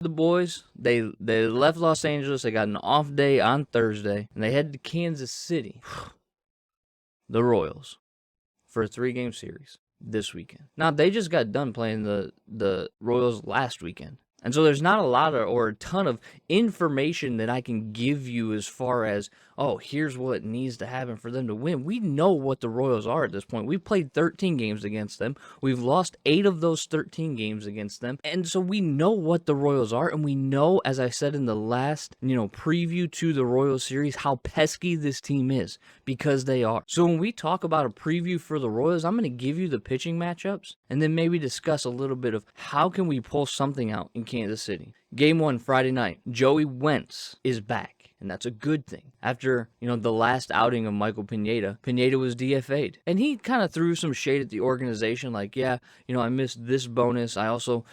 The boys, they left Los Angeles. They got an off day on Thursday, and they headed to Kansas City. The Royals for a 3-game series this weekend. Now, they just got done playing the Royals last weekend. And so there's not a lot or a ton of information that I can give you as far as, oh, here's what needs to happen for them to win. We know what the Royals are at this point. We've played 13 games against them. We've lost 8 of those 13 games against them. And so we know what the Royals are. And we know, as I said in the last, preview to the Royals series, how pesky this team is, because they are. So when we talk about a preview for the Royals, I'm going to give you the pitching matchups and then maybe discuss a little bit of how can we pull something out in Kansas City. Game 1, Friday night. Joey Wentz is back, and that's a good thing. After, the last outing of Michael Pineda was DFA'd. And he kind of threw some shade at the organization, like, yeah, I missed this bonus. I also,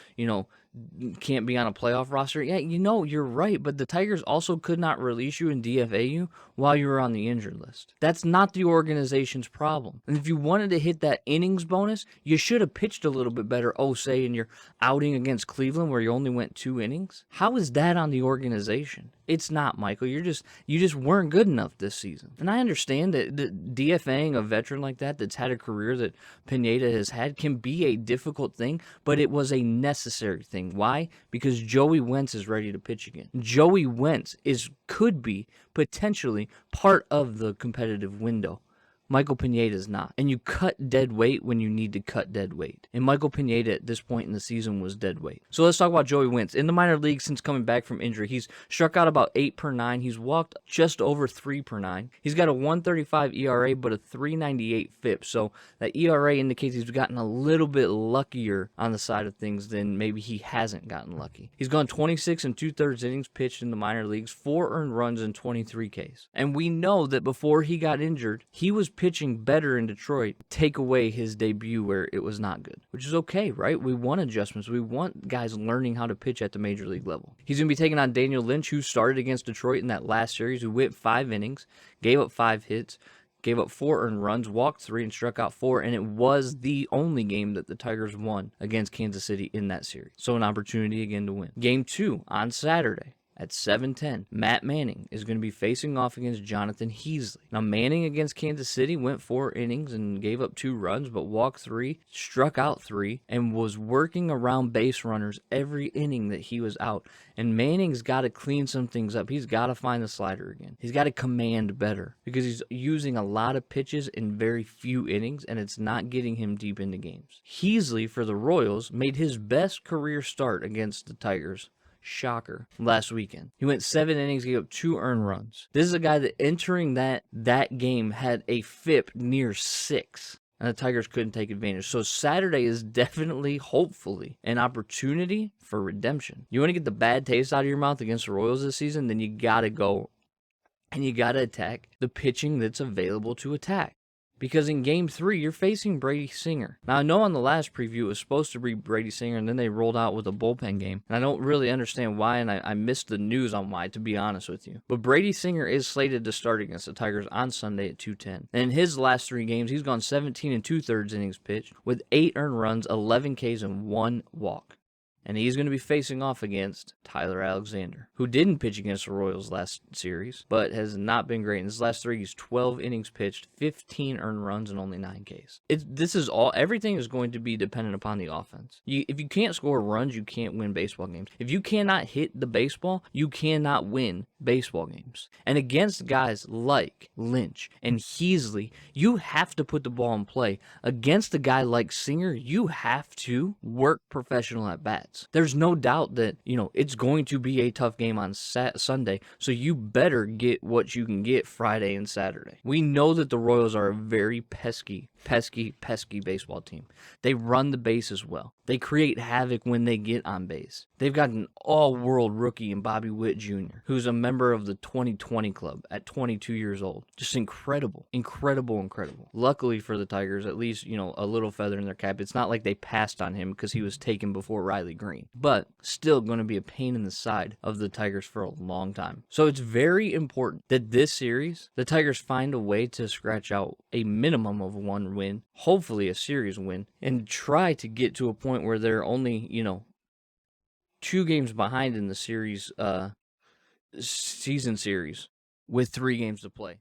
can't be on a playoff roster. Yeah, you're right, but the Tigers also could not release you and DFA you while you were on the injured list. That's not the organization's problem. And if you wanted to hit that innings bonus, you should have pitched a little bit better, say in your outing against Cleveland where you only went 2 innings. How is that on the organization? It's not, Michael. You just weren't good enough this season. And I understand that DFAing a veteran like that's had a career that Pineda has had can be a difficult thing, but it was a necessary thing. Why? Because Joey Wentz is ready to pitch again. Joey Wentz could be potentially part of the competitive window. Michael Pineda is not. And you cut dead weight when you need to cut dead weight. And Michael Pineda at this point in the season was dead weight. So let's talk about Joey Wentz. In the minor leagues since coming back from injury, he's struck out about 8 per 9. He's walked just over 3 per 9. He's got a 1.35 ERA, but a 3.98 FIP. So that ERA indicates he's gotten a little bit luckier on the side of things than maybe he hasn't gotten lucky. He's gone 26 2/3 innings pitched in the minor leagues, 4 earned runs and 23 Ks. And we know that before he got injured, he was pitching better in Detroit, take away his debut where it was not good, which is okay, right? We want adjustments. We want guys learning how to pitch at the major league level. He's going to be taking on Daniel Lynch, who started against Detroit in that last series, who went 5 innings, gave up 5 hits, gave up 4 earned runs, walked 3, and struck out 4, and it was the only game that the Tigers won against Kansas City in that series. So an opportunity again to win. Game 2 on Saturday. At 7:10, Matt Manning is going to be facing off against Jonathan Heasley. Now, Manning against Kansas City went 4 innings and gave up 2 runs, but walked 3, struck out 3, and was working around base runners every inning that he was out. And Manning's got to clean some things up. He's got to find the slider again. He's got to command better because he's using a lot of pitches in very few innings, and it's not getting him deep into games. Heasley, for the Royals, made his best career start against the Tigers. Shocker. Last weekend. He went 7 innings, gave up 2 earned runs. This is a guy that entering that game had a FIP near 6. And the Tigers couldn't take advantage. So Saturday is definitely, hopefully, an opportunity for redemption. You want to get the bad taste out of your mouth against the Royals this season, then you got to go and you got to attack the pitching that's available to attack. Because in Game 3, you're facing Brady Singer. Now, I know on the last preview it was supposed to be Brady Singer, and then they rolled out with a bullpen game. And I don't really understand why, and I missed the news on why, to be honest with you. But Brady Singer is slated to start against the Tigers on Sunday at 2:10. And in his last 3 games, he's gone 17 2/3 innings pitched, with 8 earned runs, 11 Ks, and 1 walk. And he's going to be facing off against Tyler Alexander, who didn't pitch against the Royals last series, but has not been great. In his last 3, he's 12 innings pitched, 15 earned runs, and only 9 Ks. Everything is going to be dependent upon the offense. If you can't score runs, you can't win baseball games. If you cannot hit the baseball, you cannot win baseball games. And against guys like Lynch and Heasley, you have to put the ball in play. Against a guy like Singer, you have to work professional at bats. There's no doubt that, it's going to be a tough game on Sunday, so you better get what you can get Friday and Saturday. We know that the Royals are a very pesky baseball team. They run the bases well. They create havoc when they get on base. They've got an all-world rookie in Bobby Witt Jr., who's a member of the 2020 club at 22 years old. Just incredible. Luckily for the Tigers, at least, a little feather in their cap. It's not like they passed on him because he was taken before Riley Green. But still going to be a pain in the side of the Tigers for a long time. So it's very important that this series, the Tigers find a way to scratch out a minimum of 1 win, hopefully a series win, and try to get to a point where they're only, 2 games behind in the series, season series with 3 games to play.